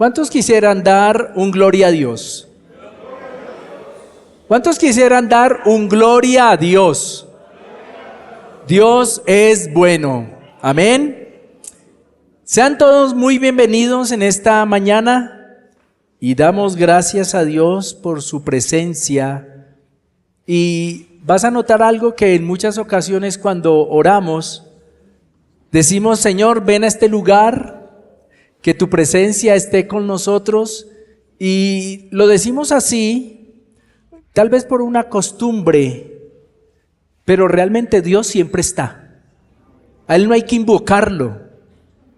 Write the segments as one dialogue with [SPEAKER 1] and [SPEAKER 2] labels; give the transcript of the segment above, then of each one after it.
[SPEAKER 1] ¿Cuántos quisieran dar un gloria a Dios? ¿Cuántos quisieran dar un gloria a Dios? Dios es bueno. Amén. Sean todos muy bienvenidos en esta mañana y damos gracias a Dios por su presencia. Y vas a notar algo que en muchas ocasiones cuando oramos, decimos: Señor, ven a este lugar, que tu presencia esté con nosotros. Y lo decimos así, tal vez por una costumbre, pero realmente Dios siempre está. A Él no hay que invocarlo,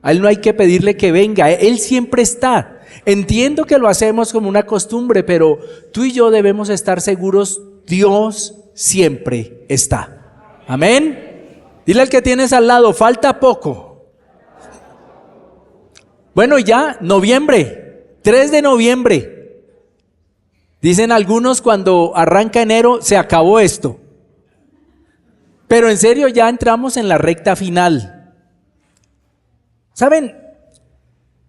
[SPEAKER 1] a Él no hay que pedirle que venga, Él siempre está. Entiendo que lo hacemos como una costumbre, pero tú y yo debemos estar seguros, Dios siempre está. Amén. Dile al que tienes al lado: falta poco. Bueno, ya noviembre, 3 de noviembre. Dicen algunos, cuando arranca enero se acabó esto. Pero en serio, ya entramos en la recta final. ¿Saben?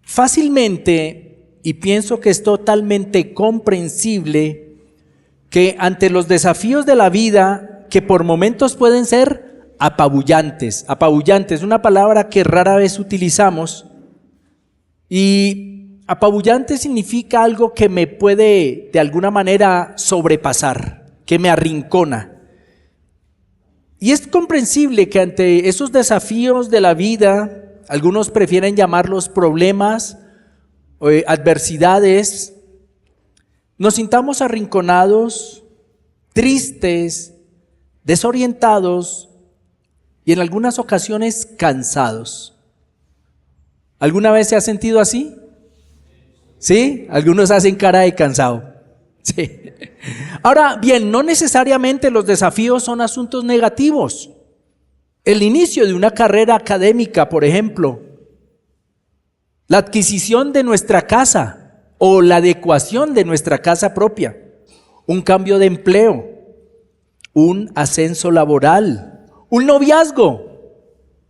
[SPEAKER 1] Fácilmente, y pienso que es totalmente comprensible, que ante los desafíos de la vida, que por momentos pueden ser apabullantes, una palabra que rara vez utilizamos, y apabullante significa algo que me puede de alguna manera sobrepasar, que me arrincona. Y es comprensible que ante esos desafíos de la vida, algunos prefieren llamarlos problemas, adversidades, nos sintamos arrinconados, tristes, desorientados y en algunas ocasiones cansados. ¿Alguna vez se ha sentido así? ¿Sí? Algunos hacen cara de cansado. Sí. Ahora bien, no necesariamente los desafíos son asuntos negativos. El inicio de una carrera académica, por ejemplo, la adquisición de nuestra casa o la adecuación de nuestra casa propia, un cambio de empleo, un ascenso laboral, un noviazgo.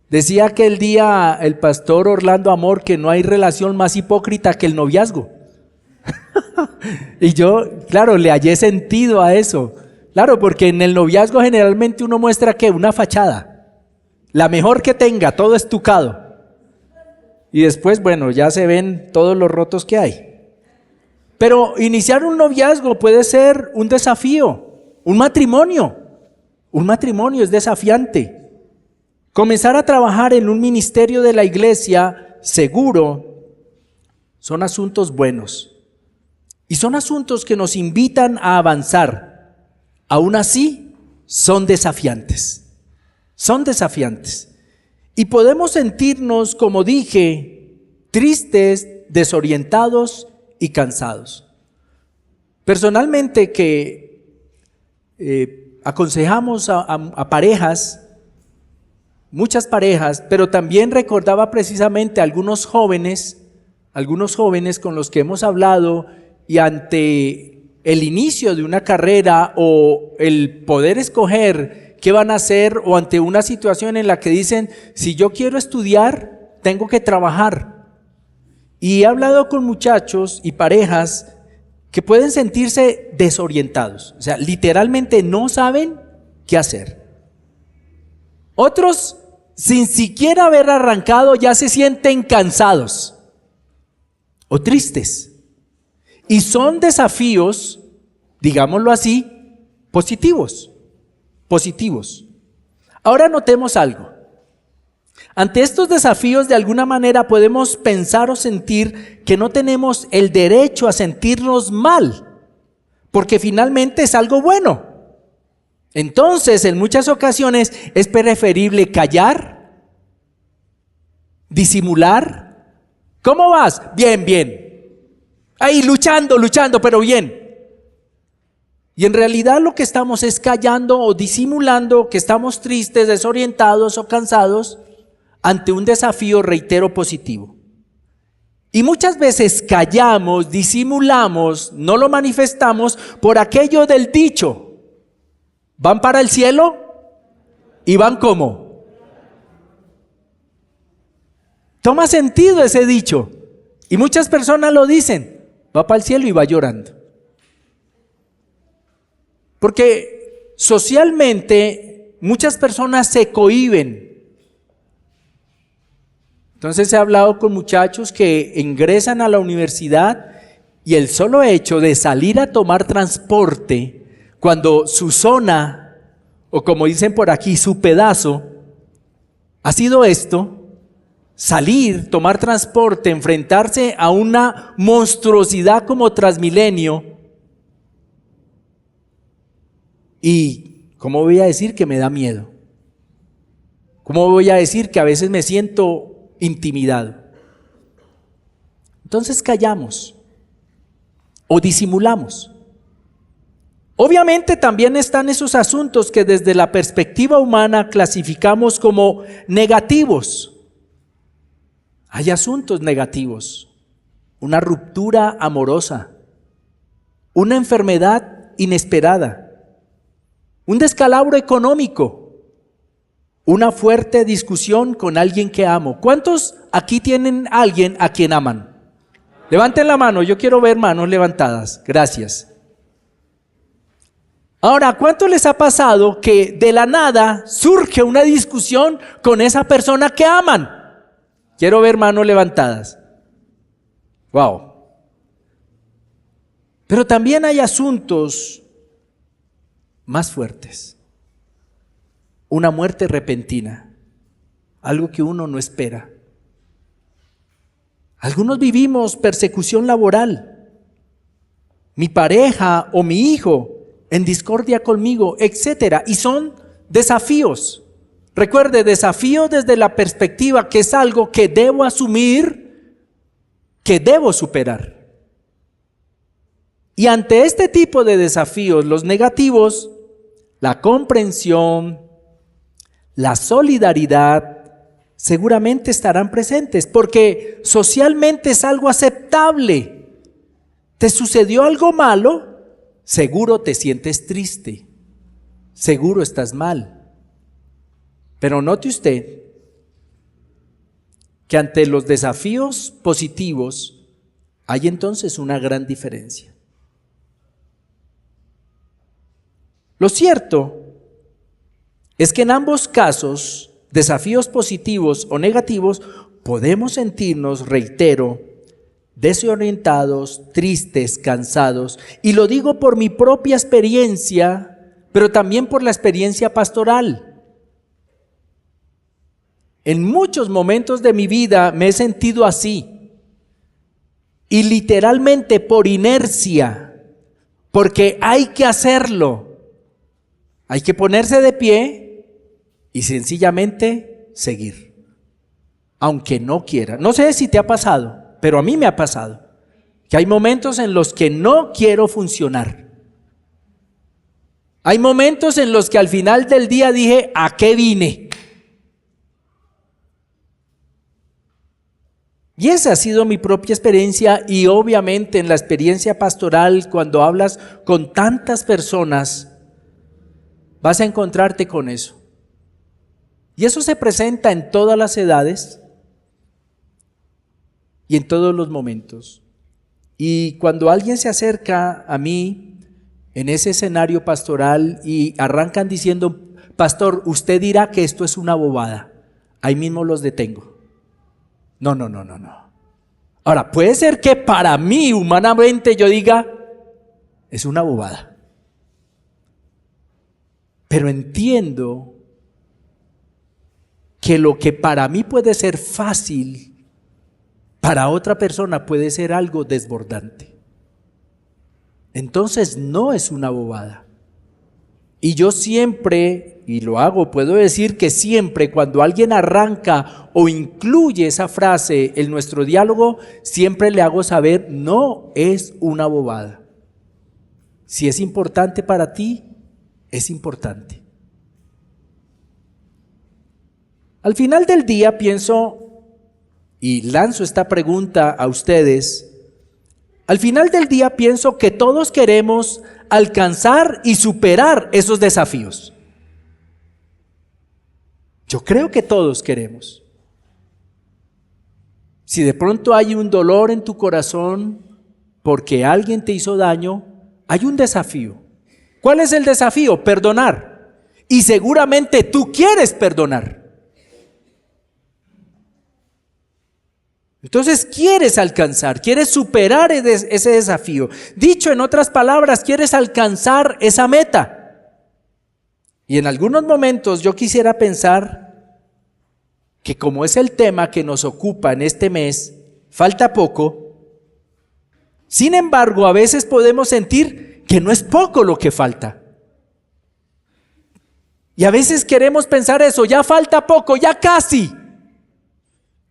[SPEAKER 1] Decía aquel día el pastor Orlando Amor que no hay relación más hipócrita que el noviazgo. Y yo, claro, le hallé sentido a eso. Claro, porque en el noviazgo generalmente uno muestra ¿qué? Una fachada, la mejor que tenga, todo estucado. Y después, bueno, ya se ven todos los rotos que hay. Pero iniciar un noviazgo puede ser un desafío, un matrimonio es desafiante. Comenzar a trabajar en un ministerio de la iglesia, seguro, son asuntos buenos. Y son asuntos que nos invitan a avanzar. Aún así, son desafiantes. Son desafiantes. Y podemos sentirnos, como dije, tristes, desorientados y cansados. Personalmente, que aconsejamos a parejas, muchas parejas, pero también recordaba precisamente a algunos jóvenes con los que hemos hablado, y ante el inicio de una carrera o el poder escoger qué van a hacer, o ante una situación en la que dicen: si yo quiero estudiar, tengo que trabajar. Y he hablado con muchachos y parejas que pueden sentirse desorientados, o sea, literalmente no saben qué hacer. Otros, sin siquiera haber arrancado, ya se sienten cansados o tristes. Y son desafíos, digámoslo así, positivos. Ahora notemos algo. Ante estos desafíos, de alguna manera podemos pensar o sentir que no tenemos el derecho a sentirnos mal, porque finalmente es algo bueno. Entonces, en muchas ocasiones es preferible callar, disimular. ¿Cómo vas? Bien. Ahí luchando, pero bien. Y en realidad lo que estamos es callando o disimulando que estamos tristes, desorientados o cansados ante un desafío, reitero, positivo. Y muchas veces callamos, disimulamos, no lo manifestamos por aquello del dicho: van para el cielo y van ¿cómo? Toma sentido ese dicho. Y muchas personas lo dicen, va para el cielo y va llorando. Porque socialmente muchas personas se cohíben. Entonces he hablado con muchachos que ingresan a la universidad y el solo hecho de salir a tomar transporte, cuando su zona, o como dicen por aquí, su pedazo, ha sido esto, salir, tomar transporte, enfrentarse a una monstruosidad como Transmilenio. Y ¿cómo voy a decir que me da miedo? ¿Cómo voy a decir que a veces me siento intimidado? Entonces callamos o disimulamos. Obviamente también están esos asuntos que desde la perspectiva humana clasificamos como negativos. Hay asuntos negativos, una ruptura amorosa, una enfermedad inesperada, un descalabro económico, una fuerte discusión con alguien que amo. ¿Cuántos aquí tienen a alguien a quien aman? Levanten la mano, yo quiero ver manos levantadas. Gracias. Ahora, ¿cuánto les ha pasado que de la nada surge una discusión con esa persona que aman? Quiero ver manos levantadas. Wow. Pero también hay asuntos más fuertes. Una muerte repentina, algo que uno no espera. Algunos vivimos persecución laboral. Mi pareja o mi hijo en discordia conmigo, etcétera. Y son desafíos. Recuerde, desafío desde la perspectiva que es algo que debo asumir, que debo superar. Y ante este tipo de desafíos, los negativos, la comprensión, la solidaridad, seguramente estarán presentes, porque socialmente es algo aceptable. ¿Te sucedió algo malo? Seguro te sientes triste, seguro estás mal. Pero note usted que ante los desafíos positivos hay entonces una gran diferencia. Lo cierto es que en ambos casos, desafíos positivos o negativos, podemos sentirnos, reitero, desorientados, tristes, cansados. Y lo digo por mi propia experiencia, pero también por la experiencia pastoral. En muchos momentos de mi vida me he sentido así. Y literalmente por inercia, porque hay que hacerlo. Hay que ponerse de pie y sencillamente seguir, aunque no quiera. No sé si te ha pasado, pero a mí me ha pasado, que hay momentos en los que no quiero funcionar. Hay momentos en los que al final del día dije, ¿a qué vine? Y esa ha sido mi propia experiencia, y obviamente en la experiencia pastoral, cuando hablas con tantas personas, vas a encontrarte con eso. Y eso se presenta en todas las edades y en todos los momentos. Y cuando alguien se acerca a mí en ese escenario pastoral y arrancan diciendo, pastor, usted dirá que esto es una bobada, ahí mismo los detengo. No. Ahora, puede ser que para mí humanamente yo diga, es una bobada. Pero entiendo que lo que para mí puede ser fácil, para otra persona puede ser algo desbordante. Entonces no es una bobada. Y yo siempre, y lo hago, puedo decir que siempre cuando alguien arranca o incluye esa frase en nuestro diálogo, siempre le hago saber, no es una bobada. Si es importante para ti, es importante. Al final del día pienso, y lanzo esta pregunta a ustedes, al final del día pienso que todos queremos alcanzar y superar esos desafíos. Yo creo que todos queremos. Si de pronto hay un dolor en tu corazón porque alguien te hizo daño, hay un desafío. ¿Cuál es el desafío? Perdonar. Y seguramente tú quieres perdonar. Entonces quieres alcanzar, quieres superar ese desafío. Dicho en otras palabras, quieres alcanzar esa meta. Y en algunos momentos yo quisiera pensar que como es el tema que nos ocupa en este mes, falta poco. Sin embargo, a veces podemos sentir que no es poco lo que falta. Y a veces queremos pensar eso, ya falta poco, ya casi.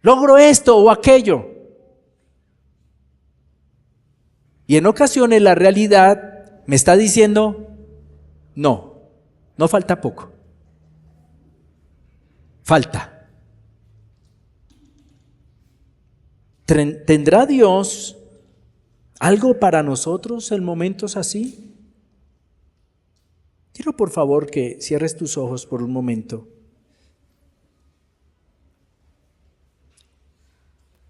[SPEAKER 1] Logro esto o aquello. Y en ocasiones la realidad me está diciendo, no falta poco. Falta. ¿Tendrá Dios algo para nosotros en momentos así? Quiero por favor que cierres tus ojos por un momento.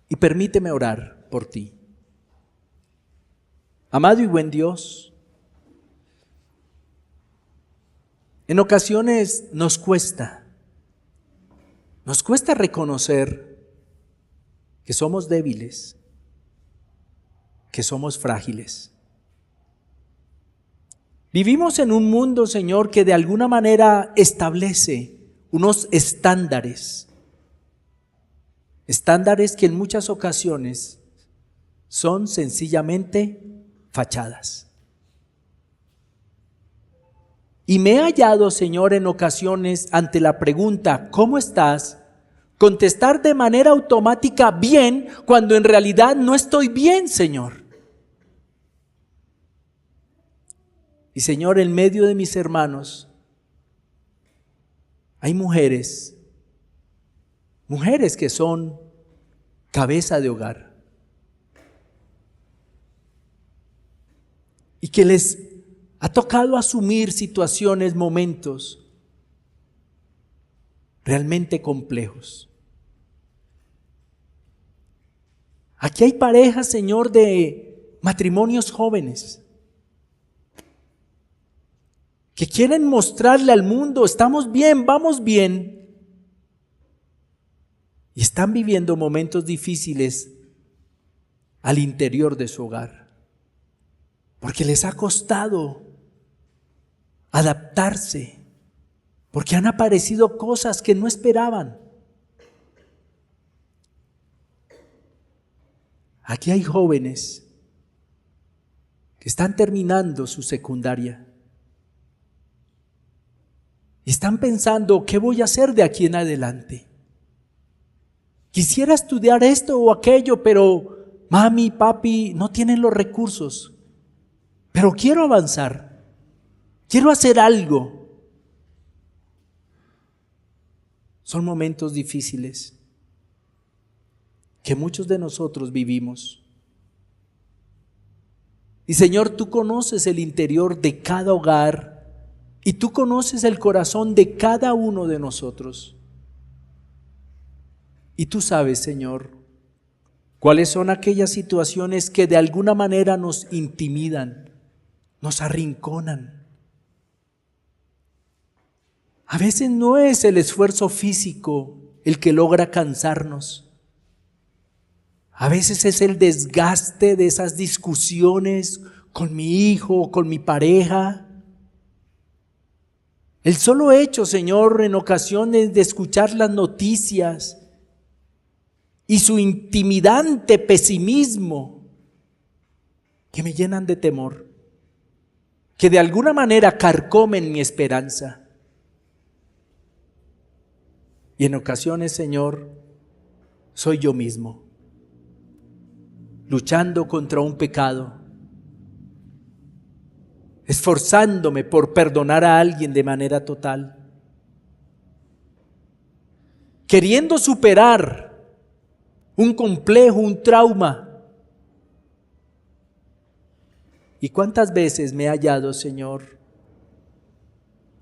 [SPEAKER 1] Y permíteme orar por ti. Amado y buen Dios, en ocasiones nos cuesta reconocer que somos débiles, que somos frágiles. Vivimos en un mundo, Señor, que de alguna manera establece unos estándares que en muchas ocasiones son sencillamente fachadas. Y me he hallado, Señor, en ocasiones ante la pregunta, ¿cómo estás?, contestar de manera automática bien, cuando en realidad no estoy bien, Señor. Y Señor, en medio de mis hermanos hay mujeres que son cabeza de hogar y que les ha tocado asumir situaciones, momentos realmente complejos. Aquí hay parejas, Señor, de matrimonios jóvenes que quieren mostrarle al mundo, estamos bien, vamos bien. Y están viviendo momentos difíciles al interior de su hogar, porque les ha costado adaptarse, porque han aparecido cosas que no esperaban. Aquí hay jóvenes que están terminando su secundaria y están pensando, ¿qué voy a hacer de aquí en adelante? Quisiera estudiar esto o aquello, pero mami, papi no tienen los recursos. Pero quiero avanzar, quiero hacer algo. Son momentos difíciles que muchos de nosotros vivimos. Y Señor, tú conoces el interior de cada hogar y tú conoces el corazón de cada uno de nosotros. Y tú sabes, Señor, cuáles son aquellas situaciones que de alguna manera nos intimidan, nos arrinconan. A veces no es el esfuerzo físico el que logra cansarnos. A veces es el desgaste de esas discusiones con mi hijo o con mi pareja. El solo hecho, Señor, en ocasiones de escuchar las noticias y su intimidante pesimismo que me llenan de temor, que de alguna manera carcomen mi esperanza. Y en ocasiones, Señor, soy yo mismo, luchando contra un pecado, esforzándome por perdonar a alguien de manera total, queriendo superar un complejo, un trauma. ¿Y cuántas veces me he hallado, Señor,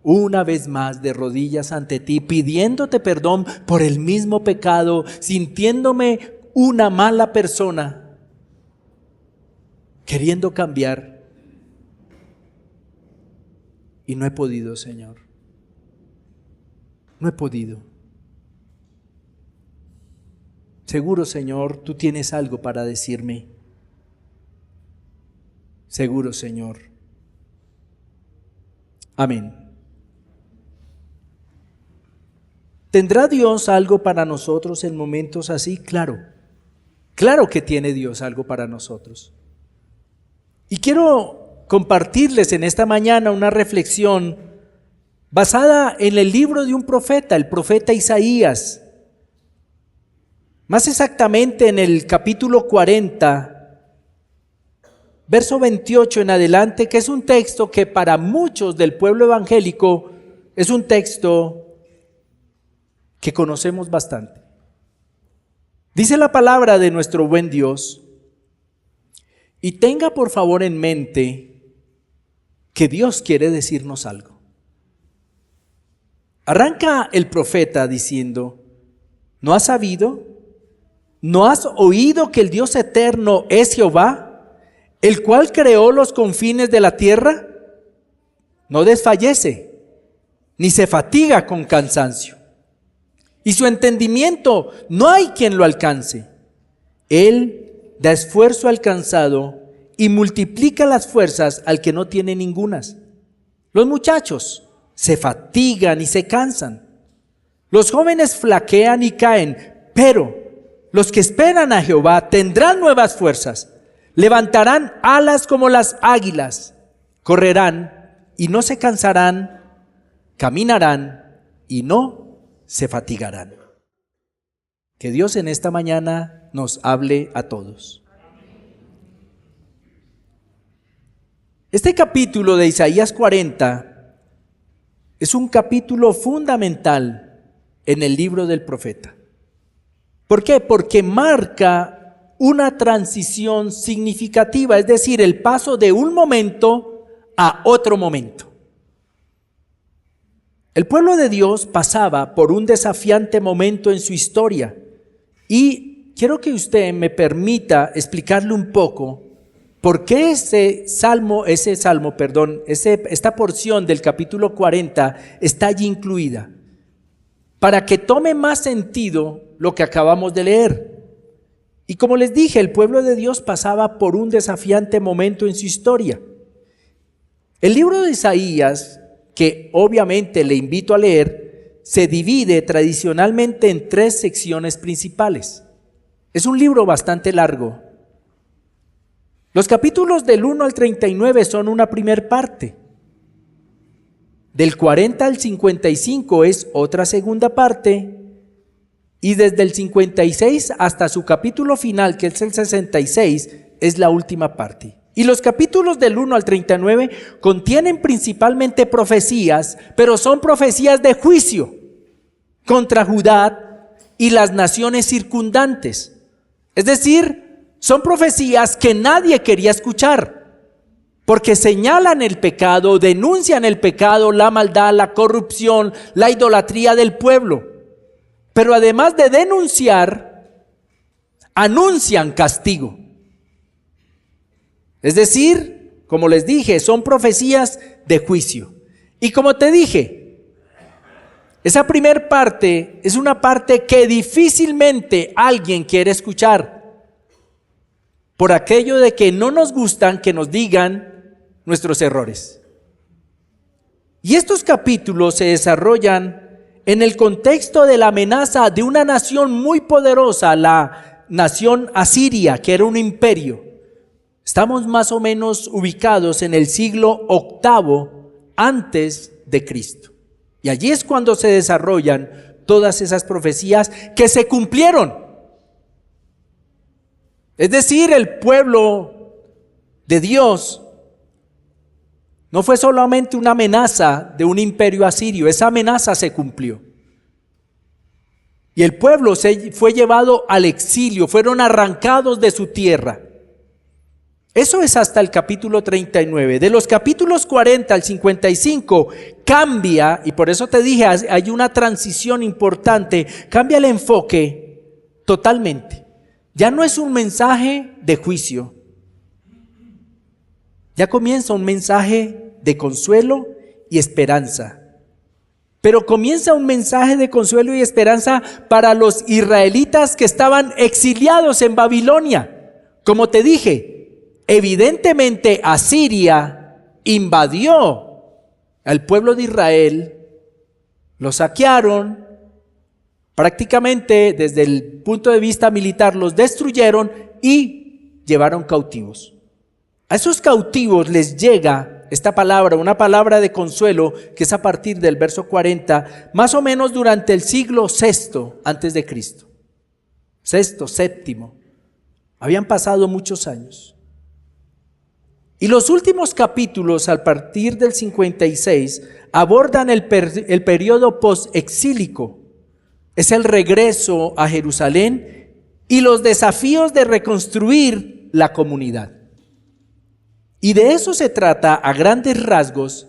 [SPEAKER 1] una vez más de rodillas ante ti, pidiéndote perdón por el mismo pecado, sintiéndome una mala persona queriendo cambiar y no he podido, Señor. No he podido. Seguro, Señor, tú tienes algo para decirme. Seguro, Señor. Amén. ¿Tendrá Dios algo para nosotros en momentos así? Claro. Claro que tiene Dios algo para nosotros. Y quiero compartirles en esta mañana una reflexión basada en el libro de un profeta, el profeta Isaías. Más exactamente en el capítulo 40, verso 28 en adelante, que es un texto que para muchos del pueblo evangélico es un texto que conocemos bastante. Dice la palabra de nuestro buen Dios, y tenga por favor en mente que Dios quiere decirnos algo. Arranca el profeta diciendo, ¿no has sabido? ¿No has oído que el Dios eterno es Jehová, el cual creó los confines de la tierra? No desfallece, ni se fatiga con cansancio, y su entendimiento no hay quien lo alcance. Él da esfuerzo al cansado y multiplica las fuerzas al que no tiene ningunas. Los muchachos se fatigan y se cansan. Los jóvenes flaquean y caen, pero los que esperan a Jehová tendrán nuevas fuerzas, levantarán alas como las águilas, correrán y no se cansarán, caminarán y no se fatigarán. Que Dios en esta mañana nos hable a todos. Este capítulo de Isaías 40 es un capítulo fundamental en el libro del profeta. ¿Por qué? Porque marca una transición significativa, es decir, el paso de un momento a otro momento. El pueblo de Dios pasaba por un desafiante momento en su historia y quiero que usted me permita explicarle un poco por qué esta porción del capítulo 40 está allí incluida, para que tome más sentido lo que acabamos de leer. Y como les dije, el pueblo de Dios pasaba por un desafiante momento en su historia. El libro de Isaías, que obviamente le invito a leer, se divide tradicionalmente en 3 secciones principales. Es un libro bastante largo. Los capítulos del 1 al 39 son una primer parte. Del 40 al 55 es otra segunda parte. Y desde el 56 hasta su capítulo final, que es el 66, es la última parte. Y los capítulos del 1 al 39 contienen principalmente profecías, pero son profecías de juicio contra Judá y las naciones circundantes. Es decir, son profecías que nadie quería escuchar, porque señalan el pecado, denuncian el pecado, la maldad, la corrupción, la idolatría del pueblo. Pero además de denunciar, anuncian castigo. Es decir, como les dije, son profecías de juicio. Y como te dije, esa primer parte es una parte que difícilmente alguien quiere escuchar, por aquello de que no nos gustan que nos digan nuestros errores. Y estos capítulos se desarrollan en el contexto de la amenaza de una nación muy poderosa, la nación asiria, que era un imperio. Estamos más o menos ubicados en el siglo VIII antes de Cristo. Y allí es cuando se desarrollan todas esas profecías que se cumplieron. Es decir, el pueblo de Dios no fue solamente una amenaza de un imperio asirio, esa amenaza se cumplió. Y el pueblo fue llevado al exilio, fueron arrancados de su tierra. Eso es hasta el capítulo 39. De los capítulos 40 al 55 cambia, y por eso te dije, hay una transición importante, cambia el enfoque totalmente. Ya no es un mensaje de juicio. Ya comienza un mensaje de consuelo y esperanza. Pero comienza un mensaje de consuelo y esperanza para los israelitas que estaban exiliados en Babilonia. Como te dije, evidentemente Asiria invadió al pueblo de Israel, lo saquearon, prácticamente desde el punto de vista militar los destruyeron y llevaron cautivos. A esos cautivos les llega esta palabra, una palabra de consuelo, que es a partir del verso 40, más o menos durante el siglo VI antes de Cristo. Sexto, séptimo. Habían pasado muchos años. Y los últimos capítulos, a partir del 56, abordan el periodo post-exílico. Es el regreso a Jerusalén y los desafíos de reconstruir la comunidad. Y de eso se trata a grandes rasgos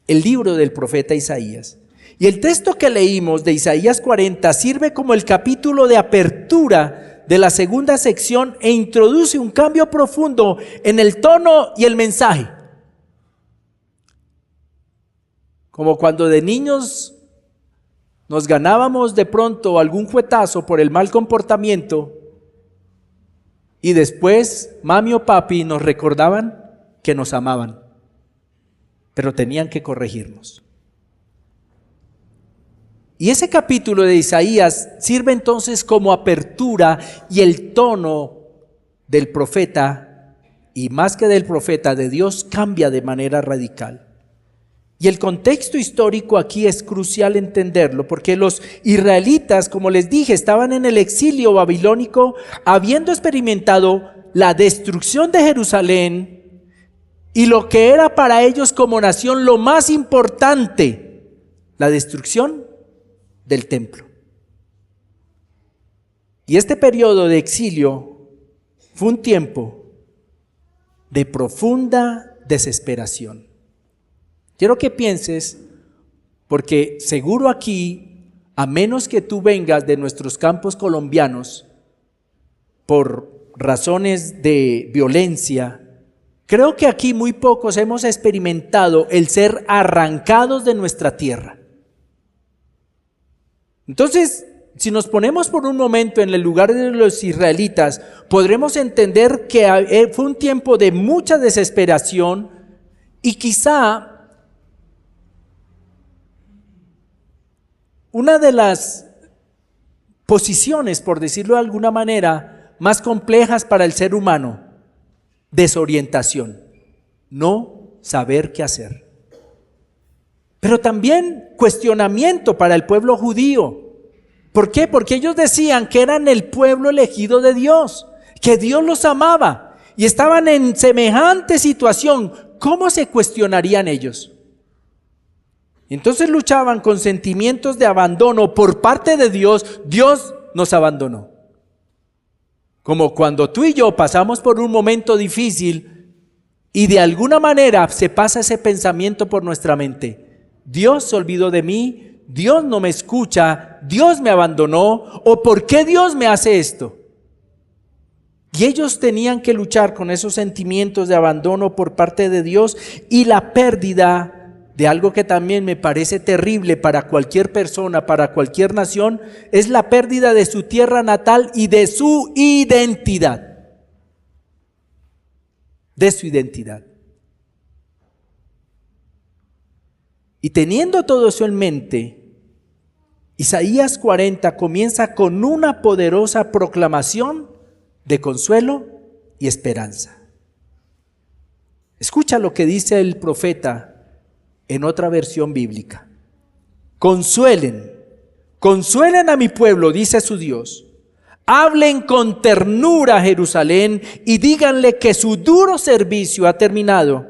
[SPEAKER 1] el libro del profeta Isaías. Y el texto que leímos de Isaías 40 sirve como el capítulo de apertura de la segunda sección e introduce un cambio profundo en el tono y el mensaje. Como cuando de niños nos ganábamos de pronto algún fuetazo por el mal comportamiento y después mami o papi nos recordaban que nos amaban, pero tenían que corregirnos. Y ese capítulo de Isaías sirve entonces como apertura y el tono del profeta, y más que del profeta, de Dios, cambia de manera radical. Y el contexto histórico aquí es crucial entenderlo, porque los israelitas, como les dije, estaban en el exilio babilónico, habiendo experimentado la destrucción de Jerusalén y lo que era para ellos como nación lo más importante, la destrucción del templo. Y este periodo de exilio fue un tiempo de profunda desesperación. Quiero que pienses, porque seguro aquí, a menos que tú vengas de nuestros campos colombianos por razones de violencia, creo que aquí muy pocos hemos experimentado el ser arrancados de nuestra tierra. Entonces, si nos ponemos por un momento en el lugar de los israelitas, podremos entender que fue un tiempo de mucha desesperación y quizá una de las posiciones, por decirlo de alguna manera, más complejas para el ser humano: desorientación, no saber qué hacer. Pero también cuestionamiento para el pueblo judío. ¿Por qué? Porque ellos decían que eran el pueblo elegido de Dios, que Dios los amaba y estaban en semejante situación. ¿Cómo se cuestionarían ellos? Entonces luchaban con sentimientos de abandono por parte de Dios. Dios nos abandonó. Como cuando tú y yo pasamos por un momento difícil y de alguna manera se pasa ese pensamiento por nuestra mente: Dios se olvidó de mí, Dios no me escucha, Dios me abandonó, o ¿por qué Dios me hace esto? Y ellos tenían que luchar con esos sentimientos de abandono por parte de Dios y la pérdida de algo que también me parece terrible para cualquier persona, para cualquier nación, es la pérdida de su tierra natal y de su identidad. De su identidad. Y teniendo todo eso en mente, Isaías 40 comienza con una poderosa proclamación de consuelo y esperanza. Escucha lo que dice el profeta en otra versión bíblica. Consuelen a mi pueblo, dice su Dios. Hablen con ternura a Jerusalén y díganle que su duro servicio ha terminado,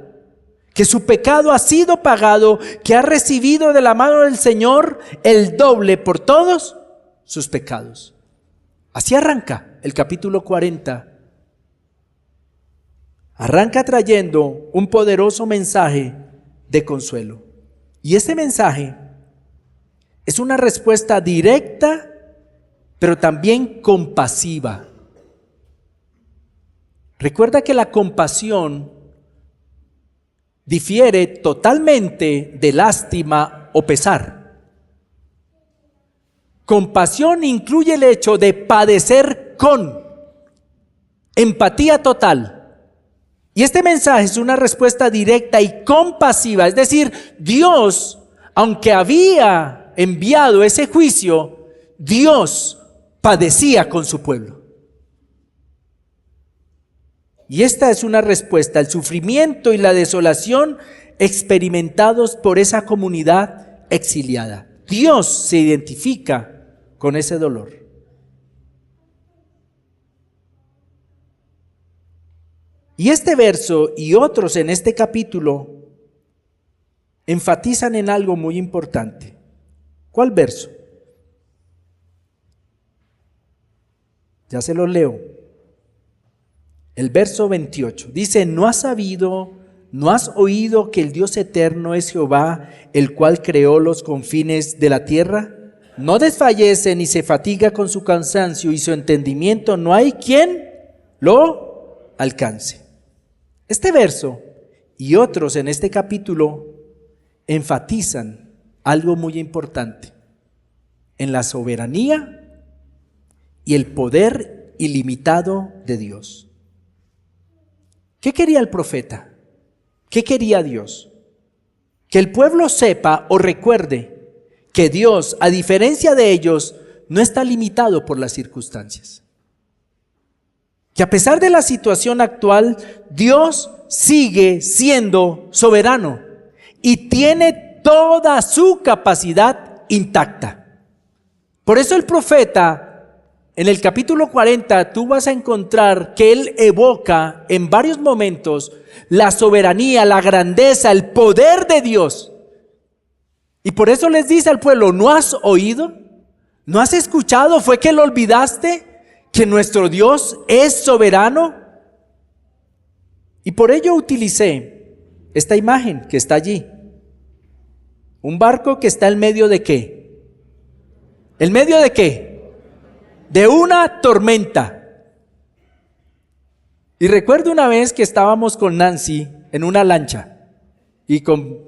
[SPEAKER 1] que su pecado ha sido pagado, que ha recibido de la mano del Señor el doble por todos sus pecados. Así arranca el capítulo 40. Arranca trayendo un poderoso mensaje de consuelo. Y este mensaje es una respuesta directa, pero también compasiva Recuerda que la compasión difiere totalmente de lástima o pesar. Compasión incluye el hecho de padecer con empatía total. Y este mensaje es una respuesta directa y compasiva. Es decir, Dios, aunque había enviado ese juicio, Dios padecía con su pueblo. Y esta es una respuesta al sufrimiento y la desolación experimentados por esa comunidad exiliada. Dios se identifica con ese dolor. Y este verso y otros en este capítulo enfatizan en algo muy importante. ¿Cuál verso? Ya se los leo. El verso 28 dice: ¿No has sabido, no has oído que el Dios eterno es Jehová, el cual creó los confines de la tierra? No desfallece ni se fatiga con su cansancio, y su entendimiento no hay quien lo alcance. Este verso y otros en este capítulo enfatizan algo muy importante en la soberanía y el poder ilimitado de Dios. ¿Qué quería el profeta? ¿Qué quería Dios? Que el pueblo sepa o recuerde que Dios, a diferencia de ellos, no está limitado por las circunstancias. Que a pesar de la situación actual, Dios sigue siendo soberano y tiene toda su capacidad intacta. Por eso el profeta, en el capítulo 40, tú vas a encontrar que él evoca en varios momentos la soberanía, la grandeza, el poder de Dios. Y por eso les dice al pueblo: ¿no has oído? ¿No has escuchado? ¿Fue que lo olvidaste? ¿Que nuestro Dios es soberano? Y por ello utilicé esta imagen que está allí. Un barco que está en medio de ¿qué? ¿En medio de qué? De una tormenta. Y recuerdo una vez que estábamos con Nancy en una lancha, y con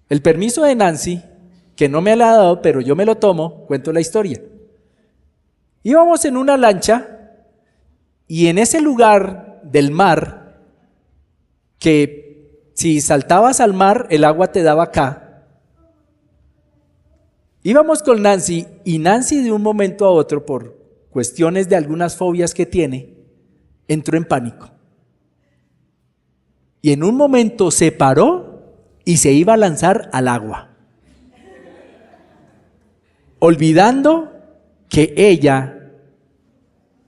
[SPEAKER 1] el permiso de Nancy, que no me la ha dado, pero yo me lo tomo, cuento la historia. Íbamos en una lancha y en ese lugar del mar, que si saltabas al mar el agua te daba acá, íbamos con Nancy, y Nancy de un momento a otro, por cuestiones de algunas fobias que tiene, entró en pánico. Y en un momento se paró y se iba a lanzar al agua, olvidando que ella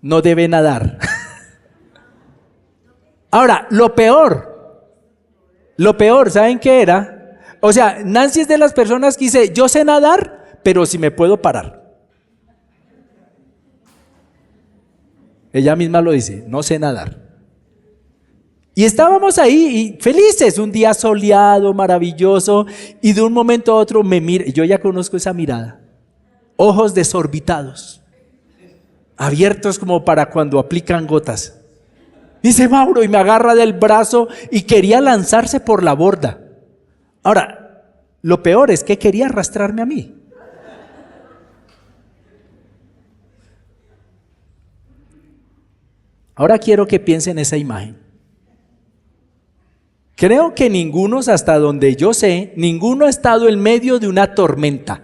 [SPEAKER 1] no debe nadar. Ahora, lo peor, ¿saben qué era? O sea, Nancy es de las personas que dice: yo sé nadar, pero si me puedo parar. Ella misma lo dice: no sé nadar. Y estábamos ahí y felices, un día soleado, maravilloso, y de un momento a otro me mira, yo ya conozco esa mirada, ojos desorbitados, abiertos como para cuando aplican gotas. Dice Mauro, y me agarra del brazo y quería lanzarse por la borda. Ahora, lo peor es que quería arrastrarme a mí. Ahora quiero que piensen esa imagen. Creo que ninguno, hasta donde yo sé, ninguno ha estado en medio de una tormenta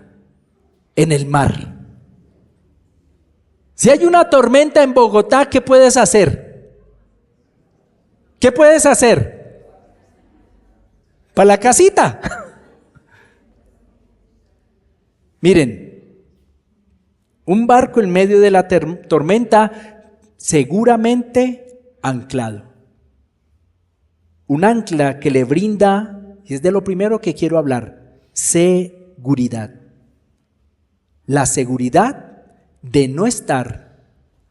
[SPEAKER 1] en el mar. Si hay una tormenta en Bogotá, ¿qué puedes hacer? ¿Qué puedes hacer? Para la casita. Miren, un barco en medio de la tormenta, seguramente anclado. Un ancla que le brinda, y es de lo primero que quiero hablar, seguridad. La seguridad de no estar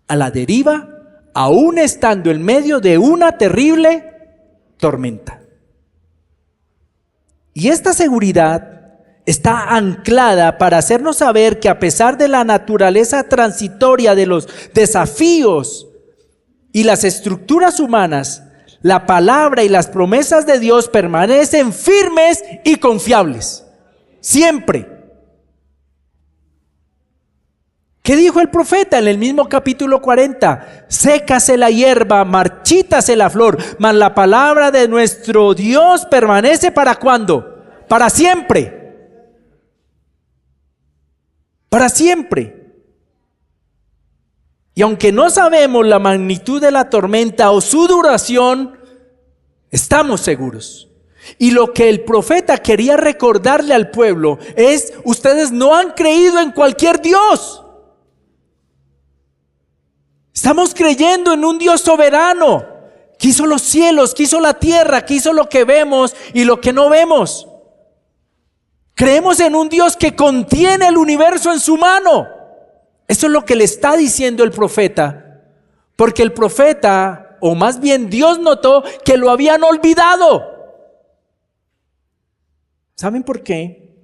[SPEAKER 1] a la deriva, aún estando en medio de una terrible tormenta. Y esta seguridad está anclada para hacernos saber que a pesar de la naturaleza transitoria de los desafíos y las estructuras humanas, la palabra y las promesas de Dios permanecen firmes y confiables. Siempre. ¿Qué dijo el profeta en el mismo capítulo 40? Sécase la hierba, marchítase la flor, mas la palabra de nuestro Dios permanece ¿para cuándo? Para siempre. Para siempre. Y aunque no sabemos la magnitud de la tormenta o su duración, estamos seguros. Y lo que el profeta quería recordarle al pueblo es: ustedes no han creído en cualquier Dios. Estamos creyendo en un Dios soberano, que hizo los cielos, que hizo la tierra, que hizo lo que vemos y lo que no vemos. Creemos en un Dios que contiene el universo en su mano. Eso es lo que le está diciendo el profeta, porque el profeta, o más bien Dios, notó que lo habían olvidado. ¿Saben por qué?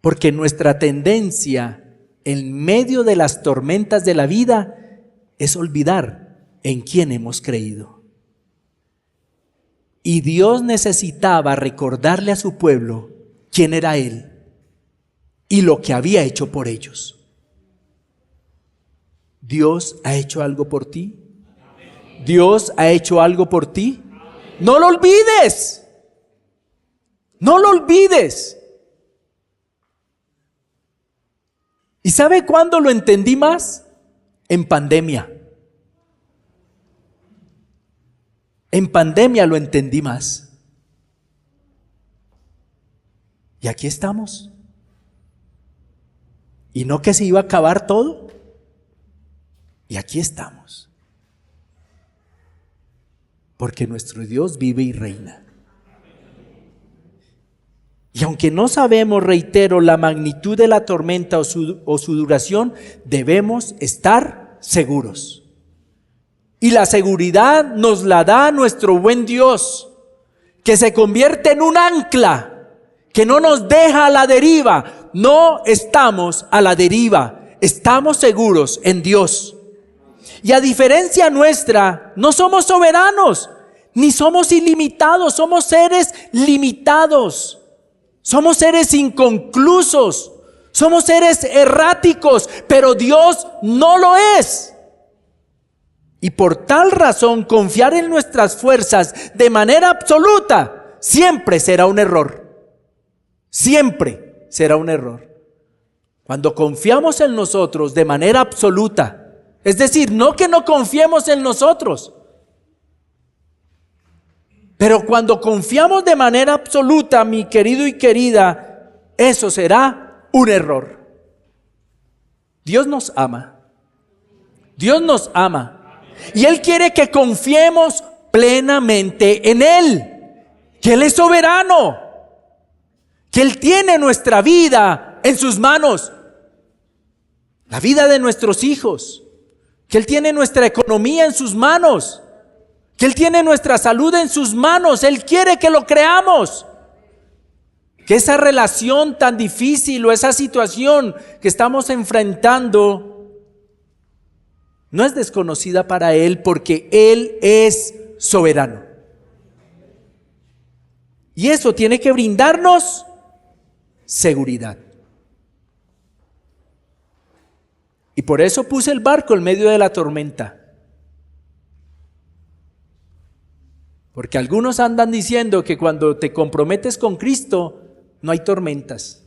[SPEAKER 1] Porque nuestra tendencia en medio de las tormentas de la vida es olvidar en quién hemos creído. Y Dios necesitaba recordarle a su pueblo quién era Él y lo que había hecho por ellos. ¿Dios ha hecho algo por ti? ¿Dios ha hecho algo por ti? No lo olvides. No lo olvides. ¿Y sabe cuándo lo entendí más? En pandemia. En pandemia lo entendí más. Y aquí estamos. ¿Y no que se iba a acabar todo? Y aquí estamos. Porque nuestro Dios vive y reina. Y aunque no sabemos, reitero, la magnitud de la tormenta o su duración, debemos estar seguros. Y la seguridad nos la da nuestro buen Dios, que se convierte en un ancla, que no nos deja a la deriva. No estamos a la deriva, estamos seguros en Dios. Y a diferencia nuestra, no somos soberanos, ni somos ilimitados, somos seres limitados. Somos seres inconclusos, somos seres erráticos, pero Dios no lo es. Y por tal razón, confiar en nuestras fuerzas de manera absoluta siempre será un error. Siempre será un error. Cuando confiamos en nosotros de manera absoluta, es decir, no que no confiemos en nosotros, pero cuando confiamos de manera absoluta, mi querido y querida, eso será un error. Dios nos ama. Dios nos ama. Y Él quiere que confiemos plenamente en Él. Que Él es soberano. Que Él tiene nuestra vida en sus manos. La vida de nuestros hijos. Que Él tiene nuestra economía en sus manos. Que Él tiene nuestra salud en sus manos. Él quiere que lo creamos. Que esa relación tan difícil o esa situación que estamos enfrentando no es desconocida para Él, porque Él es soberano. Y eso tiene que brindarnos seguridad. Y por eso puse el barco en medio de la tormenta. Porque algunos andan diciendo que cuando te comprometes con Cristo no hay tormentas.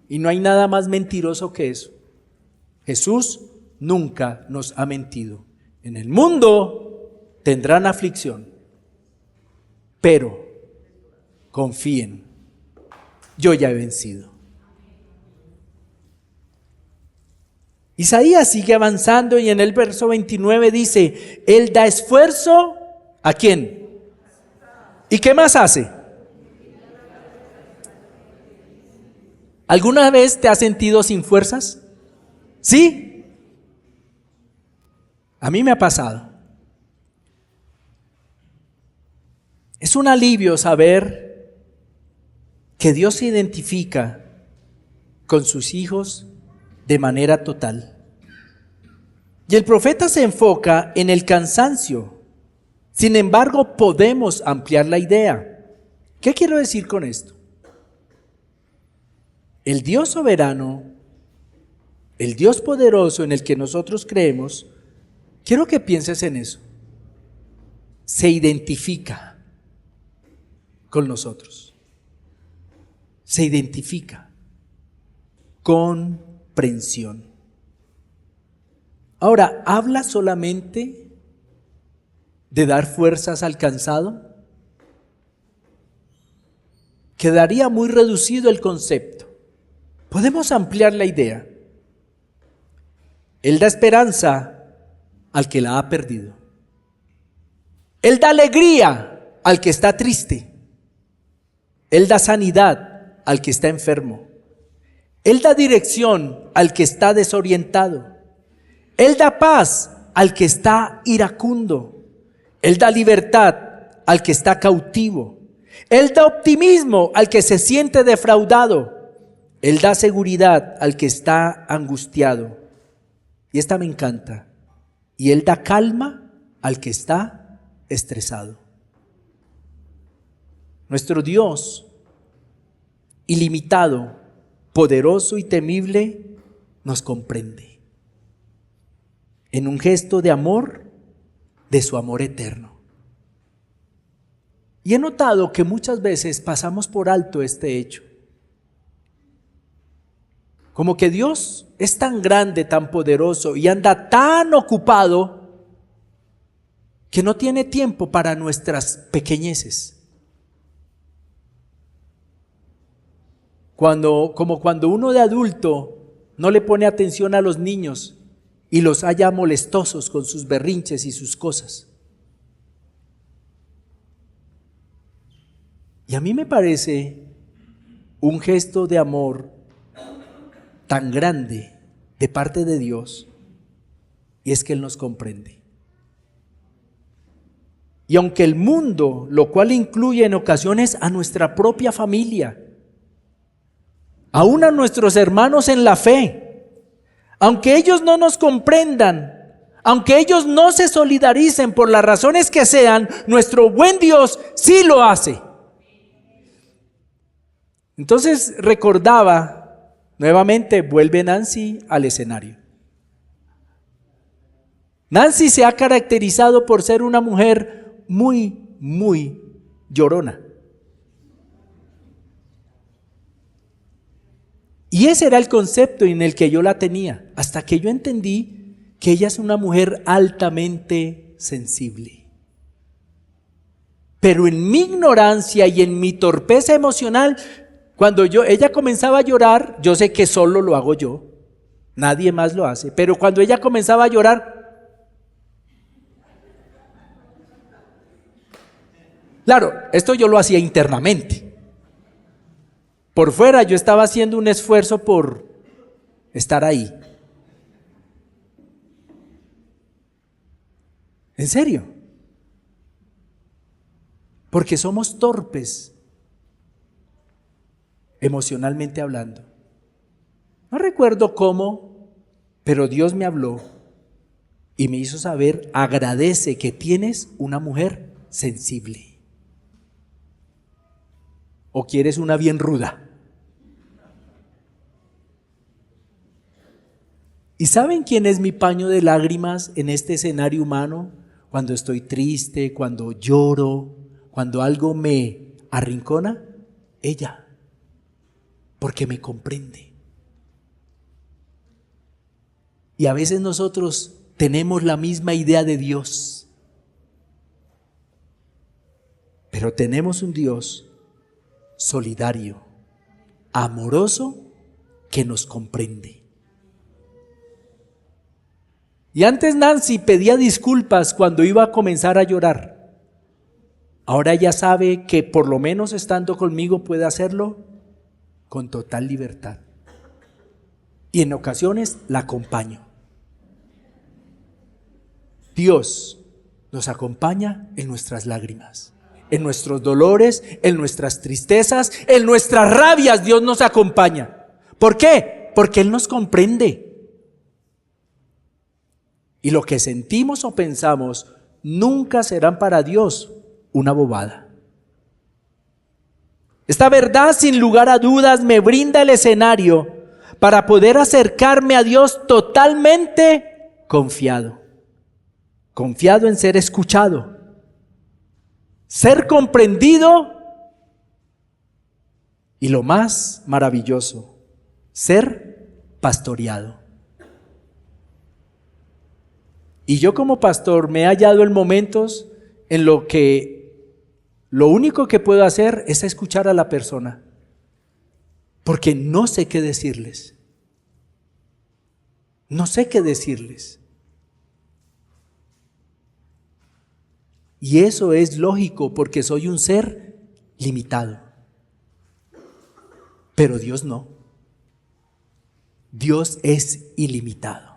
[SPEAKER 1] Y no hay nada más mentiroso que eso. Jesús nunca nos ha mentido. En el mundo tendrán aflicción, pero confíen, yo ya he vencido. Isaías sigue avanzando y en el verso 29 dice: Él da esfuerzo, ¿a quién? ¿Y qué más hace? ¿Alguna vez te has sentido sin fuerzas? ¿Sí? A mí me ha pasado. Es un alivio saber que Dios se identifica con sus hijos de manera total. Y el profeta se enfoca en el cansancio. Sin embargo, podemos ampliar la idea. ¿Qué quiero decir con esto? El Dios soberano, el Dios poderoso en el que nosotros creemos, quiero que pienses en eso. Se identifica con nosotros. Se identifica. Comprensión. Ahora, ¿habla solamente de dar fuerzas al cansado? Quedaría muy reducido el concepto. Podemos ampliar la idea. Él da esperanza al que la ha perdido. Él da alegría al que está triste. Él da sanidad al que está enfermo. Él da dirección al que está desorientado. Él da paz al que está iracundo. Él da libertad al que está cautivo. Él da optimismo al que se siente defraudado. Él da seguridad al que está angustiado. Y esta me encanta. Y Él da calma al que está estresado. Nuestro Dios, ilimitado, poderoso y temible, nos comprende. En un gesto de amor, de su amor eterno. Y he notado que muchas veces pasamos por alto este hecho. Como que Dios es tan grande, tan poderoso y anda tan ocupado que no tiene tiempo para nuestras pequeñeces. Como cuando uno de adulto no le pone atención a los niños y los halla molestosos con sus berrinches y sus cosas. Y a mí me parece un gesto de amor tan grande de parte de Dios, y es que Él nos comprende. Y aunque el mundo, lo cual incluye en ocasiones a nuestra propia familia, aún a nuestros hermanos en la fe, aunque ellos no nos comprendan, aunque ellos no se solidaricen por las razones que sean, nuestro buen Dios sí lo hace. Entonces recordaba, nuevamente vuelve Nancy al escenario. Nancy se ha caracterizado por ser una mujer muy llorona. Y ese era el concepto en el que yo la tenía, hasta que yo entendí que ella es una mujer altamente sensible. Pero en mi ignorancia y en mi torpeza emocional, cuando ella comenzaba a llorar, yo sé que solo lo hago yo, nadie más lo hace, pero cuando ella comenzaba a llorar, claro, esto yo lo hacía internamente. Por fuera yo estaba haciendo un esfuerzo por estar ahí. ¿En serio? Porque somos torpes, emocionalmente hablando. No recuerdo cómo, pero Dios me habló y me hizo saber, agradece que tienes una mujer sensible. ¿O quieres una bien ruda? ¿Y saben quién es mi paño de lágrimas en este escenario humano? Cuando estoy triste, cuando lloro, cuando algo me arrincona, ella, porque me comprende. Y a veces nosotros tenemos la misma idea de Dios, pero tenemos un Dios solidario, amoroso, que nos comprende. Y antes Nancy pedía disculpas cuando iba a comenzar a llorar. Ahora ella sabe que por lo menos estando conmigo puede hacerlo con total libertad. Y en ocasiones la acompaño. Dios nos acompaña en nuestras lágrimas, en nuestros dolores, en nuestras tristezas, en nuestras rabias. Dios nos acompaña. ¿Por qué? Porque Él nos comprende. y lo que sentimos o pensamos nunca serán para Dios una bobada. Esta verdad, sin lugar a dudas, me brinda el escenario para poder acercarme a Dios totalmente confiado. Confiado en ser escuchado, ser comprendido y lo más maravilloso, ser pastoreado. Y yo como pastor me he hallado en momentos en lo que lo único que puedo hacer es escuchar a la persona, porque no sé qué decirles. No sé qué decirles. Y eso es lógico porque soy un ser limitado. Pero Dios no. Dios es ilimitado.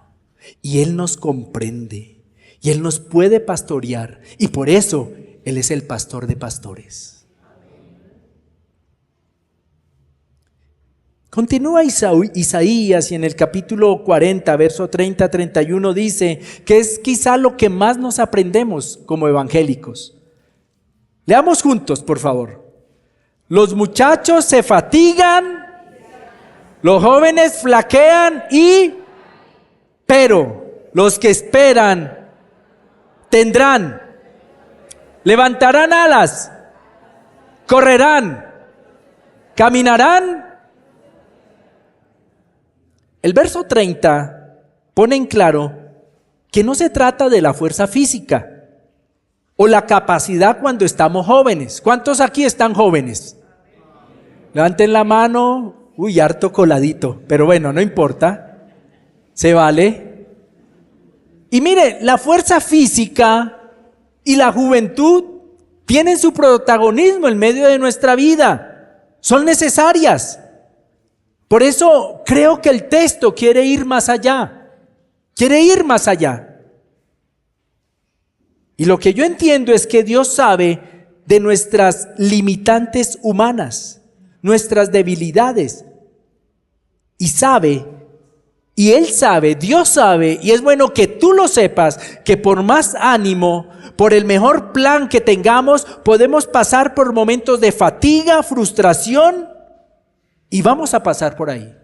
[SPEAKER 1] Y Él nos comprende. Y Él nos puede pastorear. Y por eso Él es el pastor de pastores. Continúa Isaías y en el capítulo 40, verso 30-31 dice que es quizá lo que más nos aprendemos como evangélicos. Leamos juntos, por favor. Los muchachos se fatigan, los jóvenes flaquean pero los que esperan tendrán, levantarán alas, correrán, caminarán. El verso 30 pone en claro que no se trata de la fuerza física o la capacidad cuando estamos jóvenes. ¿Cuántos aquí están jóvenes? Levanten la mano. Uy, harto coladito, pero bueno, no importa. Se vale. Y mire, la fuerza física y la juventud tienen su protagonismo en medio de nuestra vida. Son necesarias. Por eso creo que el texto quiere ir más allá. Quiere ir más allá. Y lo que yo entiendo es que Dios sabe de nuestras limitantes humanas, nuestras debilidades. Y sabe, y Él sabe, Dios sabe, y es bueno que tú lo sepas, que por más ánimo, por el mejor plan que tengamos, podemos pasar por momentos de fatiga, frustración, y vamos a pasar por ahí.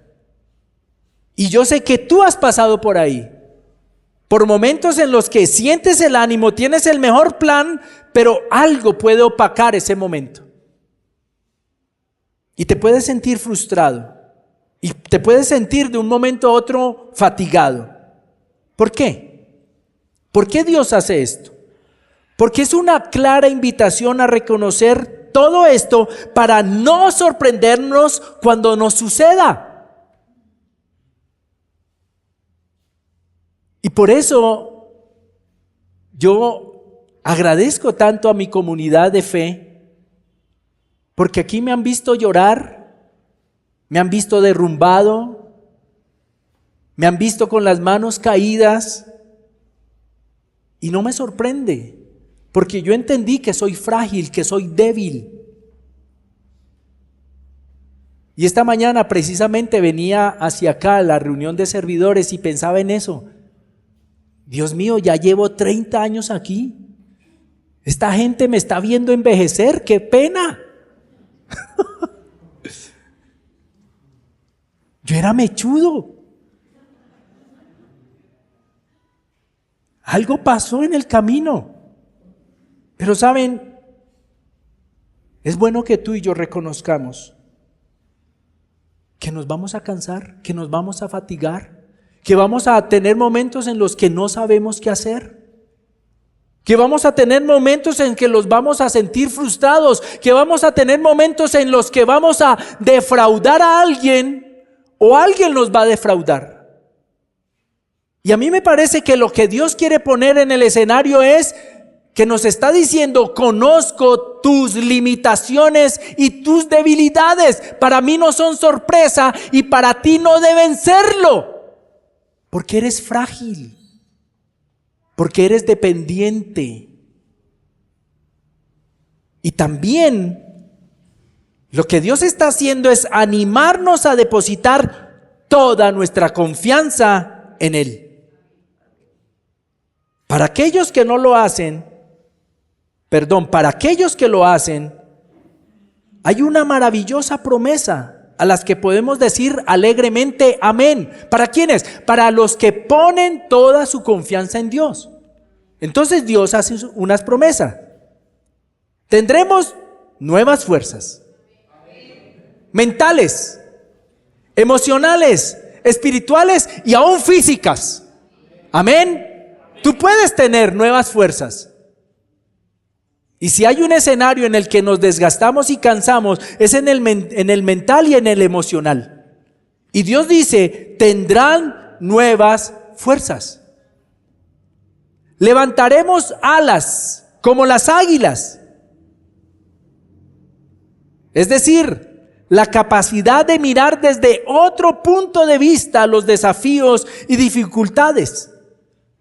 [SPEAKER 1] Y yo sé que tú has pasado por ahí. Por momentos en los que sientes el ánimo, tienes el mejor plan, pero algo puede opacar ese momento. Y te puedes sentir frustrado. Y te puedes sentir de un momento a otro fatigado. ¿Por qué? ¿Por qué Dios hace esto? Porque es una clara invitación a reconocer todo esto para no sorprendernos cuando nos suceda. Y por eso yo agradezco tanto a mi comunidad de fe, porque aquí me han visto llorar, me han visto derrumbado, me han visto con las manos caídas y no me sorprende. Porque yo entendí que soy frágil, que soy débil. Y esta mañana precisamente venía hacia acá a la reunión de servidores y pensaba en eso. Dios mío, ya llevo 30 años aquí. Esta gente me está viendo envejecer, qué pena. Yo era mechudo. Algo pasó en el camino. Pero saben, es bueno que tú y yo reconozcamos que nos vamos a cansar, que nos vamos a fatigar, que vamos a tener momentos en los que no sabemos qué hacer, que vamos a tener momentos en que los vamos a sentir frustrados, que vamos a tener momentos en los que vamos a defraudar a alguien o alguien nos va a defraudar. Y a mí me parece que lo que Dios quiere poner en el escenario es que nos está diciendo: conozco tus limitaciones y tus debilidades. Para mí no son sorpresa y para ti no deben serlo. Porque eres frágil. Porque eres dependiente. Y también lo que Dios está haciendo es animarnos a depositar toda nuestra confianza en Él. Para aquellos que no lo hacen, para aquellos que lo hacen, hay una maravillosa promesa a las que podemos decir alegremente amén. ¿Para quiénes? Para los que ponen toda su confianza en Dios. Entonces Dios hace unas promesas. Tendremos nuevas fuerzas, mentales, emocionales, espirituales y aún físicas. Amén. Tú puedes tener nuevas fuerzas. Y si hay un escenario en el que nos desgastamos y cansamos, es en el mental y en el emocional. Y Dios dice, tendrán nuevas fuerzas. Levantaremos alas como las águilas. Es decir, la capacidad de mirar desde otro punto de vista los desafíos y dificultades.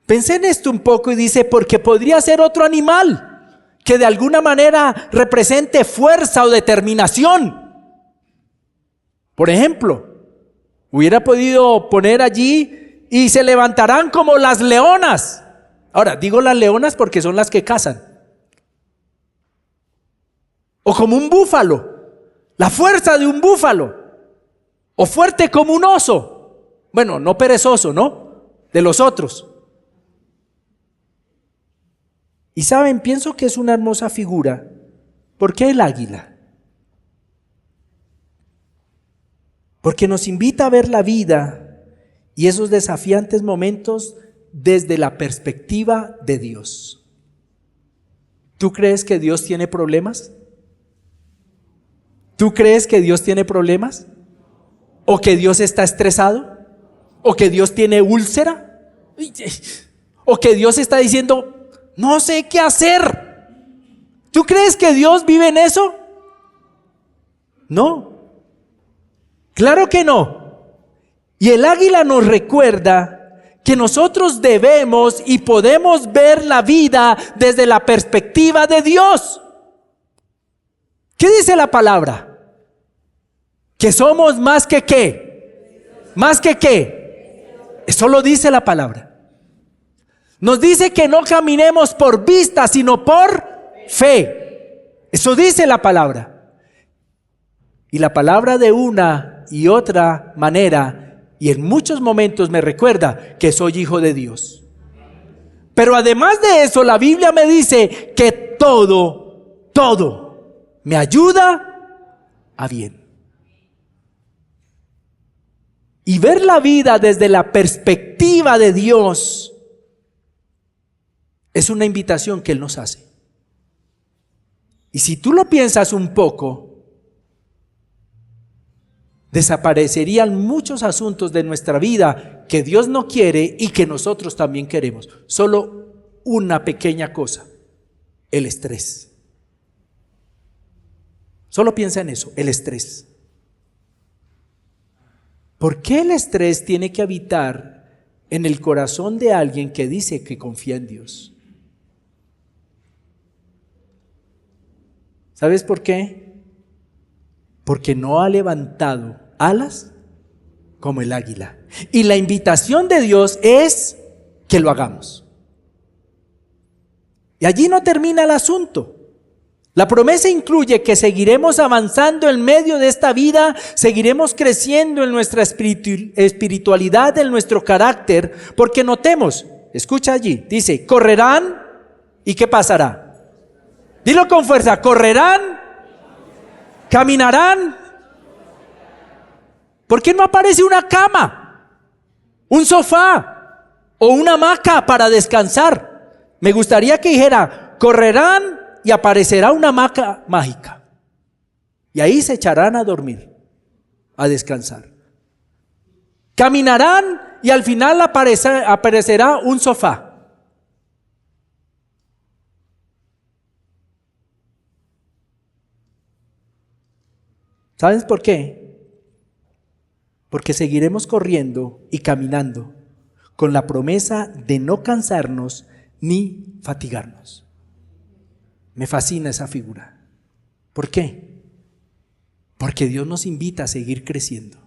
[SPEAKER 1] Pensé en esto un poco y dice, porque podría ser otro animal que de alguna manera represente fuerza o determinación. Por ejemplo, hubiera podido poner allí y se levantarán como las leonas. Ahora, digo las leonas porque son las que cazan. O como un búfalo, la fuerza de un búfalo. O fuerte como un oso. Bueno, no perezoso, ¿no? De los otros. Y saben, pienso que es una hermosa figura. ¿Por qué el águila? Porque nos invita a ver la vida y esos desafiantes momentos desde la perspectiva de Dios. ¿Tú crees que Dios tiene problemas? ¿Tú crees que Dios tiene problemas? ¿O que Dios está estresado? ¿O que Dios tiene úlcera? ¿O que Dios está diciendo, no sé qué hacer? ¿Tú crees que Dios vive en eso? No. Claro que no. Y el águila nos recuerda que nosotros debemos y podemos ver la vida desde la perspectiva de Dios. ¿Qué dice la palabra? Que somos más que ¿qué? ¿Más que qué? Eso lo dice la palabra. Nos dice que no caminemos por vista, sino por fe. Eso dice la palabra. Y la palabra de una y otra manera, y en muchos momentos me recuerda que soy hijo de Dios. Pero además de eso, la Biblia me dice que todo me ayuda a bien. Y ver la vida desde la perspectiva de Dios es una invitación que Él nos hace. Y si tú lo piensas un poco, desaparecerían muchos asuntos de nuestra vida que Dios no quiere y que nosotros también queremos. Solo una pequeña cosa, el estrés. Solo piensa en eso, el estrés. ¿Por qué el estrés tiene que habitar en el corazón de alguien que dice que confía en Dios? ¿Sabes por qué? Porque no ha levantado alas como el águila. Y la invitación de Dios es que lo hagamos. Y allí no termina el asunto. La promesa incluye que seguiremos avanzando en medio de esta vida, seguiremos creciendo en nuestra espiritualidad, en nuestro carácter, porque notemos, escucha allí, dice, correrán y ¿qué pasará? Dilo con fuerza, correrán, caminarán. ¿Por qué no aparece una cama, un sofá o una hamaca para descansar? Me gustaría que dijera, correrán y aparecerá una hamaca mágica. Y ahí se echarán a dormir, a descansar. Caminarán y al final aparecerá un sofá. ¿Sabes por qué? Porque seguiremos corriendo y caminando con la promesa de no cansarnos ni fatigarnos. Me fascina esa figura. ¿Por qué? Porque Dios nos invita a seguir creciendo.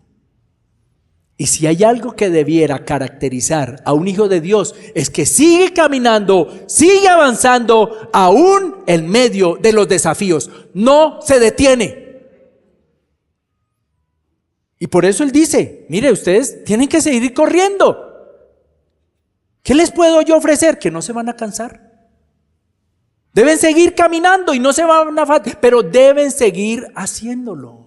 [SPEAKER 1] Y si hay algo que debiera caracterizar a un hijo de Dios, es que sigue caminando, sigue avanzando, aún en medio de los desafíos. No se detiene. Y por eso Él dice, mire, ustedes tienen que seguir corriendo. ¿Qué les puedo yo ofrecer? Que no se van a cansar. Deben seguir caminando y no se van a fatigar, pero deben seguir haciéndolo.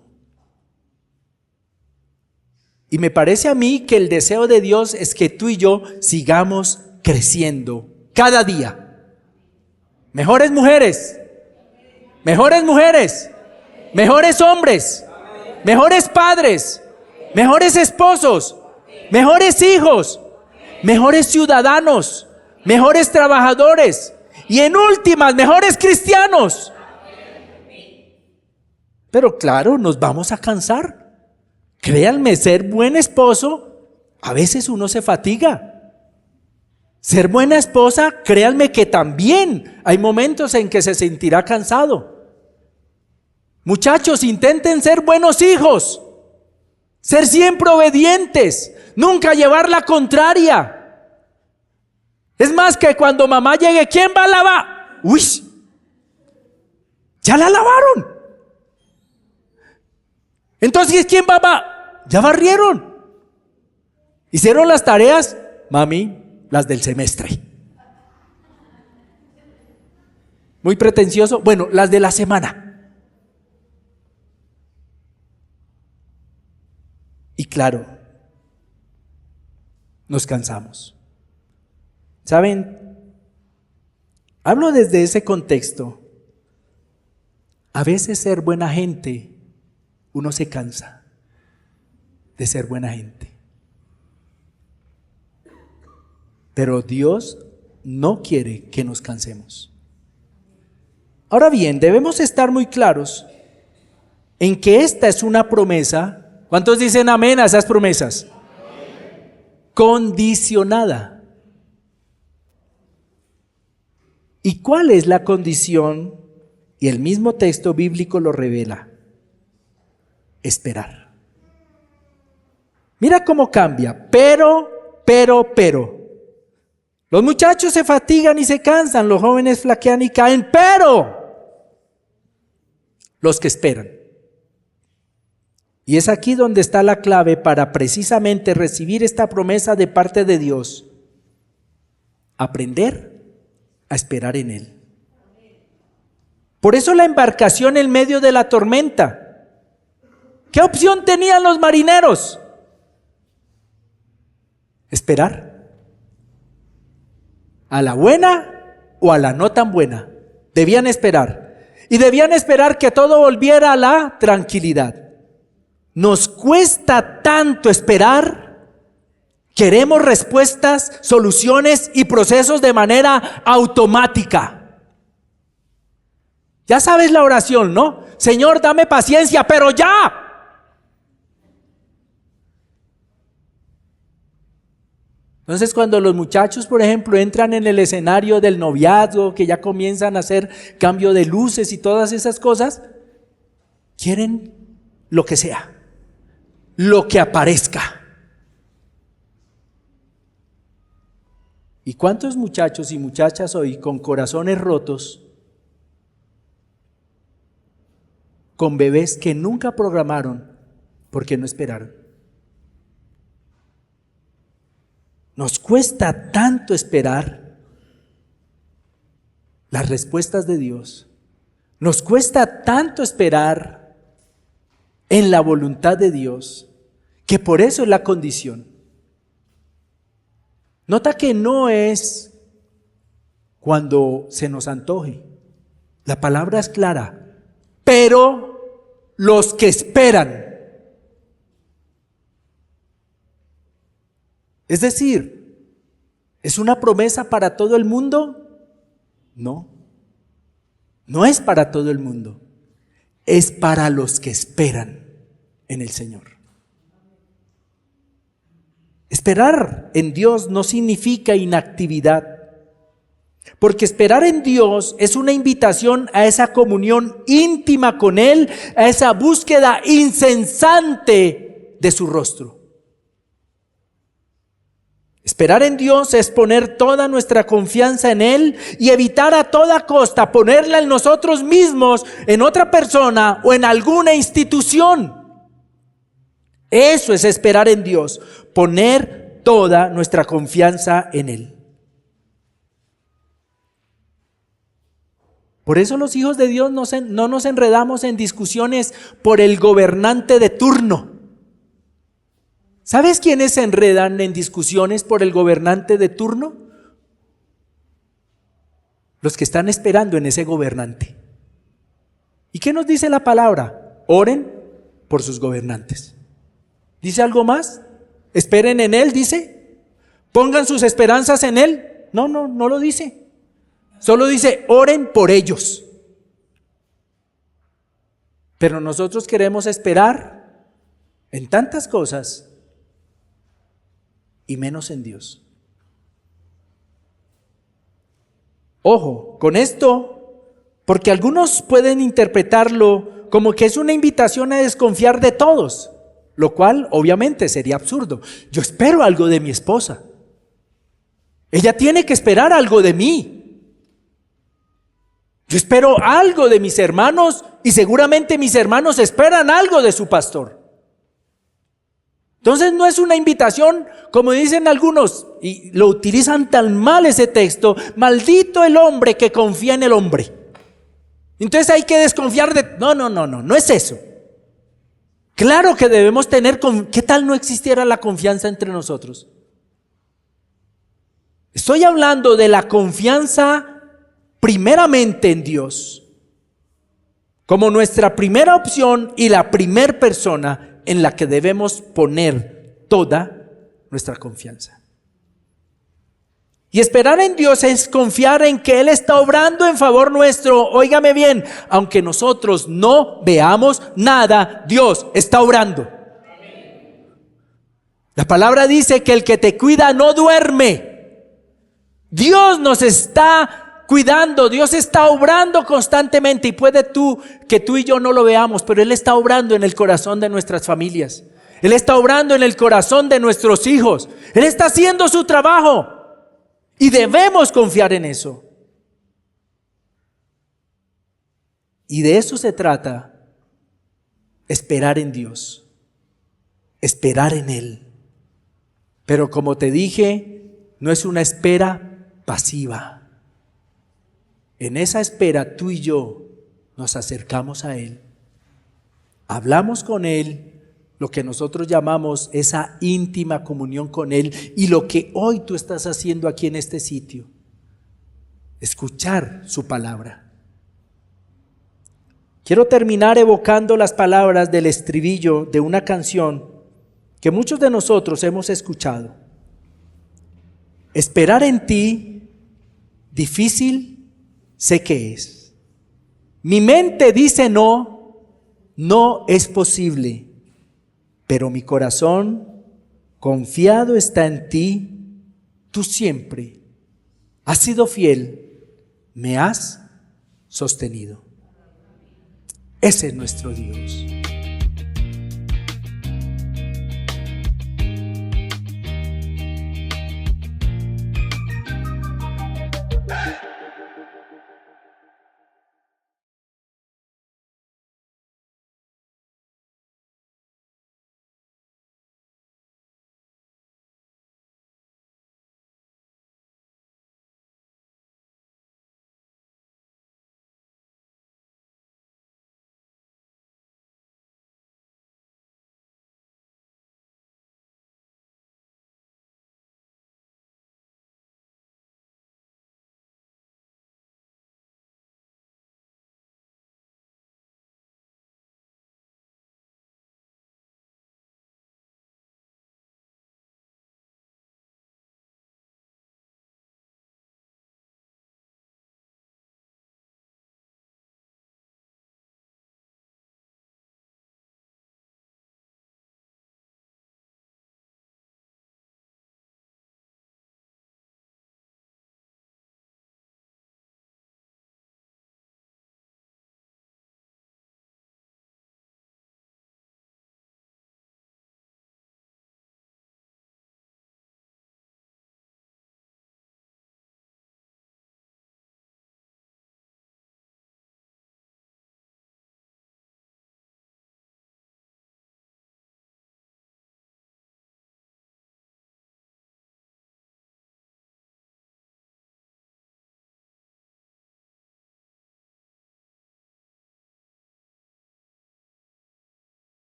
[SPEAKER 1] Y me parece a mí que el deseo de Dios es que tú y yo sigamos creciendo cada día. Mejores mujeres, mejores mujeres, mejores hombres, mejores padres, mejores esposos, mejores hijos, mejores ciudadanos, mejores trabajadores y en últimas, mejores cristianos. Pero claro, nos vamos a cansar. Créanme, ser buen esposo, a veces uno se fatiga. Ser buena esposa, créanme que también hay momentos en que se sentirá cansado. Muchachos, intenten ser buenos hijos, ser siempre obedientes, nunca llevar la contraria. Es más, que cuando mamá llegue, ¿quién va a lavar? Uy, ya la lavaron. Entonces, ¿quién va a? Ya barrieron. Hicieron las tareas, mami, las del semestre. Muy pretencioso. Bueno, las de la semana. Y claro, nos cansamos. ¿Saben? Hablo desde ese contexto. A veces ser buena gente, uno se cansa de ser buena gente. Pero Dios no quiere que nos cansemos. Ahora bien, debemos estar muy claros en que esta es una promesa. ¿Cuántos dicen amén a esas promesas? Condicionada. ¿Y cuál es la condición? Y el mismo texto bíblico lo revela. Esperar. Mira cómo cambia. Pero. Los muchachos se fatigan y se cansan, los jóvenes flaquean y caen, pero los que esperan. Y es aquí donde está la clave para precisamente recibir esta promesa de parte de Dios. Aprender a esperar en Él. Por eso la embarcación en medio de la tormenta. ¿Qué opción tenían los marineros? Esperar. ¿A la buena o a la no tan buena? Debían esperar. Y debían esperar que todo volviera a la tranquilidad. Nos cuesta tanto esperar. Queremos respuestas, soluciones y procesos de manera automática. Ya sabes la oración, ¿no? Señor, dame paciencia, pero ya. Entonces, cuando los muchachos, por ejemplo, entran en el escenario del noviazgo, que ya comienzan a hacer cambio de luces y todas esas cosas, quieren lo que sea, lo que aparezca. ¿Y cuántos muchachos y muchachas hoy con corazones rotos, con bebés que nunca programaron porque no esperaron? Nos cuesta tanto esperar las respuestas de Dios. Nos cuesta tanto esperar en la voluntad de Dios, que por eso es la condición. Nota que no es cuando se nos antoje. La palabra es clara. Pero los que esperan. Es decir, ¿es una promesa para todo el mundo? No, no es para todo el mundo, es para los que esperan en el Señor. Esperar en Dios no significa inactividad, porque esperar en Dios es una invitación a esa comunión íntima con Él, a esa búsqueda incesante de su rostro. Esperar en Dios es poner toda nuestra confianza en Él y evitar a toda costa ponerla en nosotros mismos, en otra persona o en alguna institución. Eso es esperar en Dios, poner toda nuestra confianza en Él. Por eso los hijos de Dios no nos enredamos en discusiones por el gobernante de turno. ¿Sabes quiénes se enredan en discusiones por el gobernante de turno? Los que están esperando en ese gobernante. ¿Y qué nos dice la palabra? Oren por sus gobernantes. ¿Dice algo más? Esperen en Él, dice. Pongan sus esperanzas en Él. No lo dice. Solo dice, oren por ellos. Pero nosotros queremos esperar en tantas cosas y menos en Dios. Ojo con esto, porque algunos pueden interpretarlo como que es una invitación a desconfiar de todos, lo cual obviamente sería absurdo. Yo espero algo de mi esposa. Ella tiene que esperar algo de mí. Yo espero algo de mis hermanos y seguramente mis hermanos esperan algo de su pastor. Entonces no es una invitación, como dicen algunos, y lo utilizan tan mal ese texto, maldito el hombre que confía en el hombre. Entonces hay que desconfiar de... No es eso. Claro que debemos tener... ¿Qué tal no existiera la confianza entre nosotros? Estoy hablando de la confianza primeramente en Dios, como nuestra primera opción y la primer persona en la que debemos poner toda nuestra confianza. Y esperar en Dios es confiar en que Él está obrando en favor nuestro. Óigame bien, aunque nosotros no veamos nada, Dios está obrando. La palabra dice que el que te cuida no duerme. Dios nos está cuidando, Dios está obrando constantemente y puede que tú y yo no lo veamos, pero Él está obrando en el corazón de nuestras familias. Él está obrando en el corazón de nuestros hijos. Él está haciendo su trabajo y debemos confiar en eso. Y de eso se trata, esperar en Dios, esperar en Él. Pero como te dije, no es una espera pasiva. En esa espera tú y yo nos acercamos a Él, hablamos con Él, lo que nosotros llamamos esa íntima comunión con Él y lo que hoy tú estás haciendo aquí en este sitio, escuchar su palabra. Quiero terminar evocando las palabras del estribillo de una canción que muchos de nosotros hemos escuchado. Esperar en ti, difícil sé que es. Mi mente dice no es posible, pero mi corazón confiado está en ti. Tú siempre has sido fiel, me has sostenido. Ese es nuestro Dios.